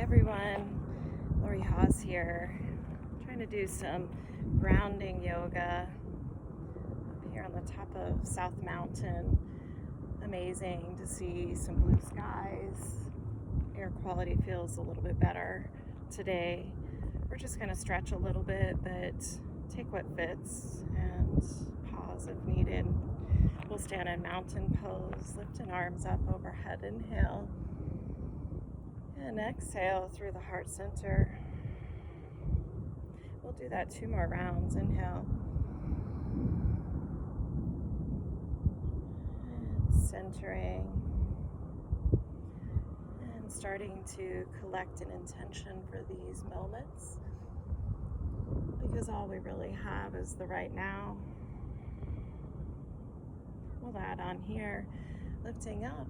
everyone, Lori Haas here, trying to do some grounding yoga up here on the top of South Mountain. Amazing to see some blue skies. Air quality feels a little bit better today. We're just going to stretch a little bit, but take what fits and pause if needed. We'll stand in mountain pose, lifting arms up overhead. Inhale. And exhale through the heart center. We'll do that 2 more rounds. Inhale. And centering. And starting to collect an intention for these moments. Because all we really have is the right now. We'll add on here, lifting up.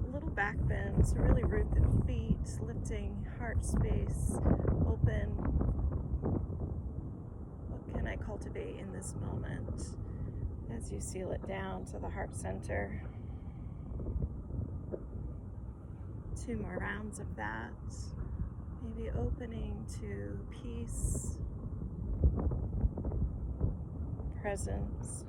A little back bend, so really root the feet, lifting heart space open. What can I cultivate in this moment as you seal it down to the heart center? 2 more rounds of that. Maybe opening to peace, presence.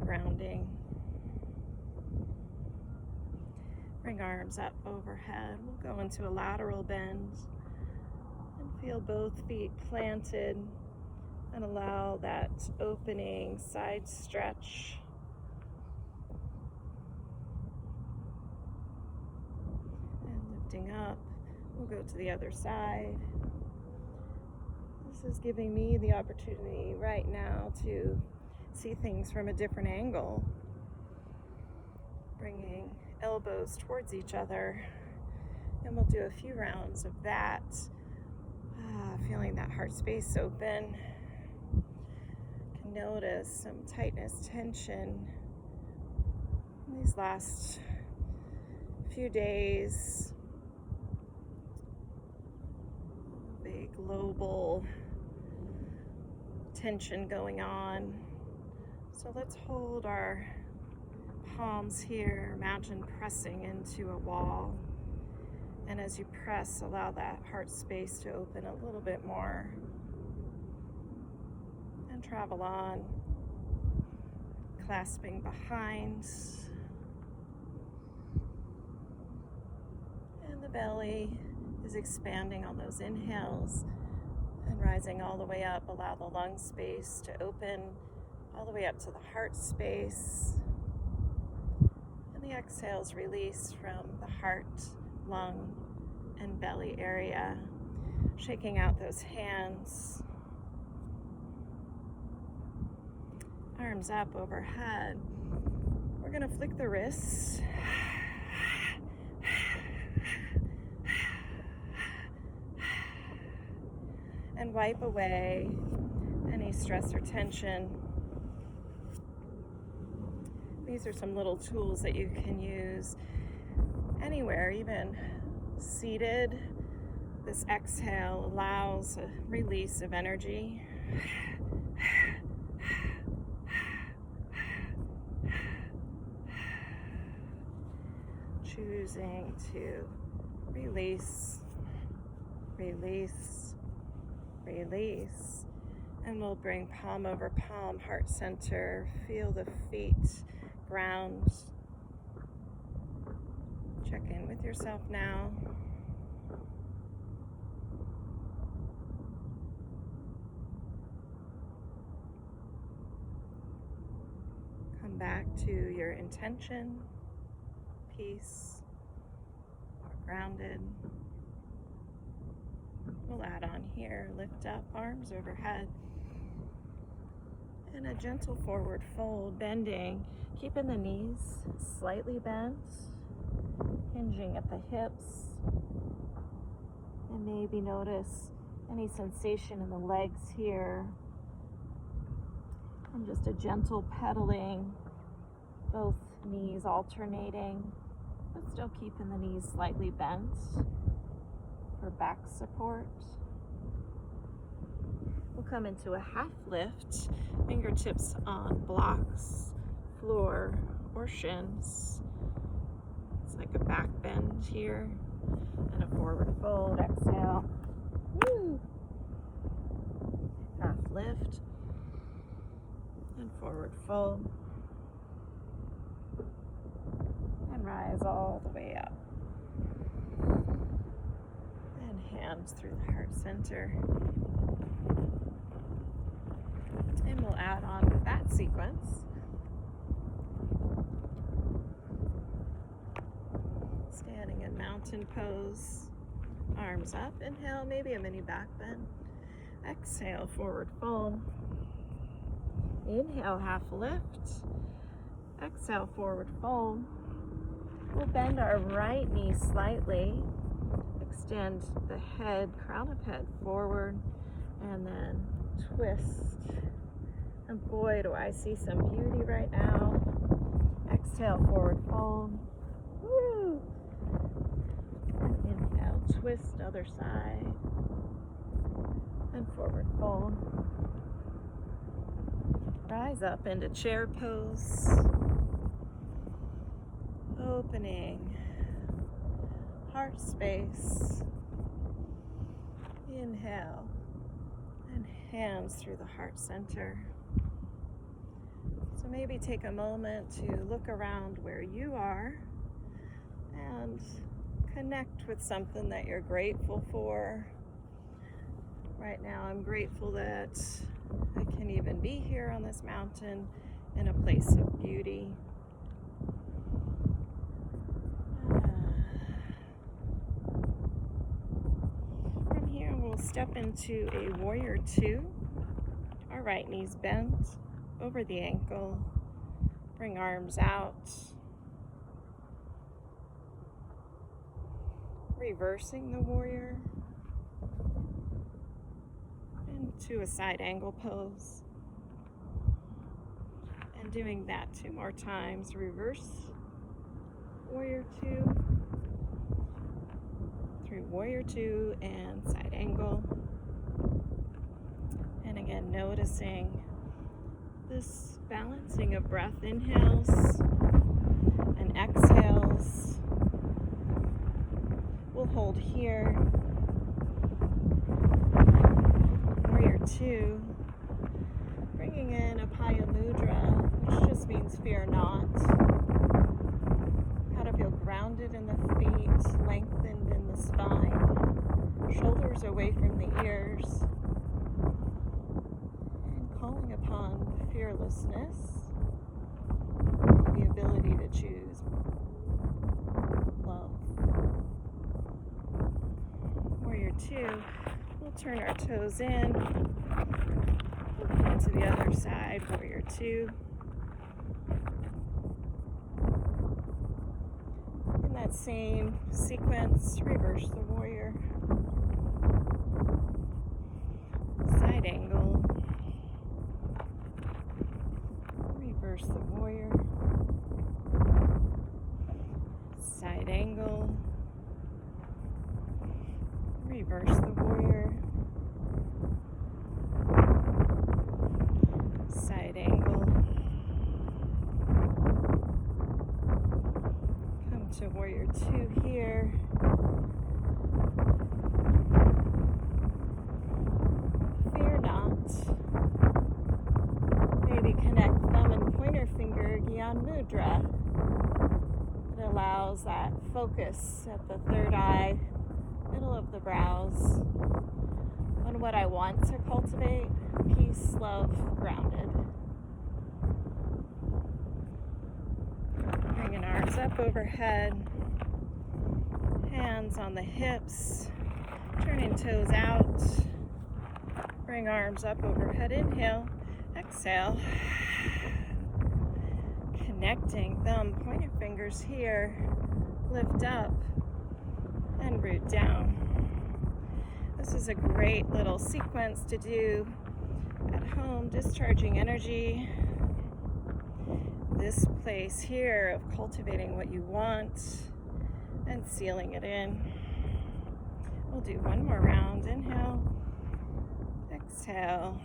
Grounding. Bring arms up overhead. We'll go into a lateral bend and feel both feet planted and allow that opening side stretch. And lifting up, we'll go to the other side. This is giving me the opportunity right now to see things from a different angle, bringing elbows towards each other, and we'll do a few rounds of that, feeling that heart space open. Can notice some tightness, tension in these last few days. Big global tension going on. So let's hold our palms here. Imagine pressing into a wall. And as you press, allow that heart space to open a little bit more. And travel on. Clasping behind. And the belly is expanding on those inhales. And rising all the way up, allow the lung space to open all the way up to the heart space. And the exhales release from the heart, lung, and belly area. Shaking out those hands. Arms up overhead. We're going to flick the wrists. And wipe away any stress or tension. These are some little tools that you can use anywhere, even seated. This exhale allows a release of energy. Choosing to release, release, release. And we'll bring palm over palm, heart center. Feel the feet ground. Check in with yourself now. Come back to your intention, peace, or grounded. We'll add on here, lift up, arms overhead. And a gentle forward fold, bending, keeping the knees slightly bent, hinging at the hips. And maybe notice any sensation in the legs here. And just a gentle pedaling, both knees alternating, but still keeping the knees slightly bent for back support. We'll come into a half lift, fingertips on blocks, floor, or shins. It's like a back bend here, and a forward fold. Exhale. Woo. Half lift, and forward fold. And rise all the way up. And hands through the heart center. And we'll add on with that sequence. Standing in mountain pose. Arms up. Inhale, maybe a mini back bend. Exhale, forward fold. Inhale, half lift. Exhale, forward fold. We'll bend our right knee slightly. Extend the head, crown of head forward, and then twist. And boy, do I see some beauty right now. Exhale, forward fold. Woo! And inhale, twist, other side. And forward fold. Rise up into chair pose. Opening heart space. Inhale. And hands through the heart center. So maybe take a moment to look around where you are and connect with something that you're grateful for. Right now, I'm grateful that I can even be here on this mountain in a place of beauty. From here, we'll step into a warrior two. Our right knee's bent over the ankle. Bring arms out. Reversing the warrior into a side angle pose. And doing that 2 more times. Reverse warrior two, through warrior two and side angle. And again, noticing this balancing of breath, inhales and exhales. We'll hold here. Warrior two, bringing in Apaya Mudra, which just means fear not. How to feel grounded in the feet, lengthened in the spine, shoulders away from the ears. Calling upon fearlessness, the ability to choose love. Warrior two, we'll turn our toes in, we'll come to the other side, warrior two. In that same sequence, reverse the warrior. Side angle. Reverse the warrior. Side angle. Reverse the warrior. Side angle. Come to warrior two here. Fear not. Maybe connect thumb and pointer finger, Gyan Mudra. It allows that focus at the third eye, middle of the brows, on what I want to cultivate: peace, love, grounded. Bringing arms up overhead, hands on the hips, turning toes out. Bring arms up overhead, inhale. Exhale, connecting thumb, pointer fingers here, lift up and root down. This is a great little sequence to do at home, discharging energy. This place here of cultivating what you want and sealing it in. We'll do one more round. Inhale, Exhale.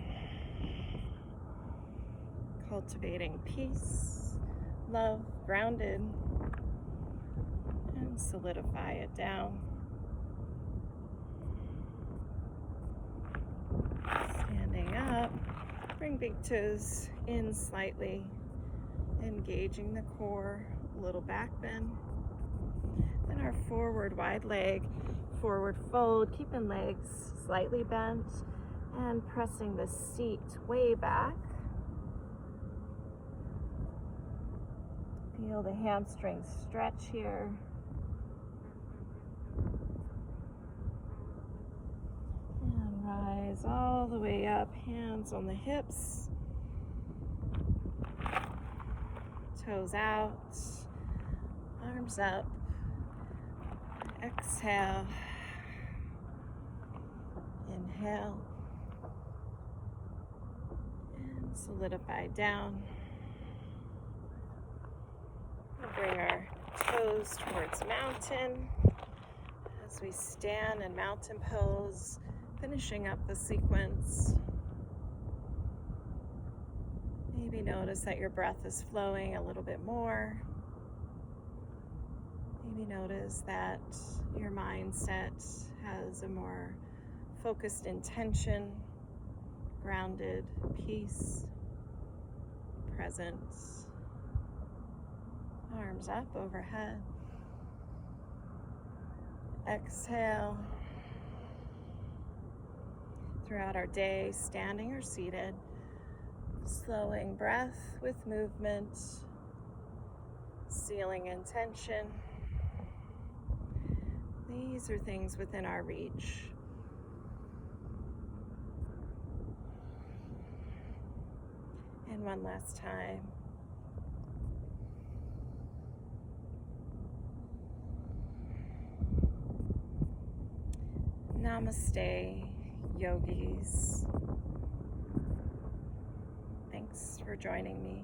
Cultivating peace, love, grounded, and solidify it down. Standing up, bring big toes in slightly, engaging the core, a little back bend. Then our forward wide leg, forward fold, keeping legs slightly bent and pressing the seat way back. Feel the hamstrings stretch here. And rise all the way up, hands on the hips. Toes out, arms up. Exhale. Inhale. And solidify down. We'll bring our toes towards mountain as we stand in mountain pose, finishing up the sequence. Maybe notice that your breath is flowing a little bit more. Maybe notice that your mindset has a more focused intention, grounded, peace, presence. Arms up overhead. Exhale. Throughout our day, standing or seated, slowing breath with movement, sealing intention. These are things within our reach. And one last time. Namaste, yogis. Thanks for joining me.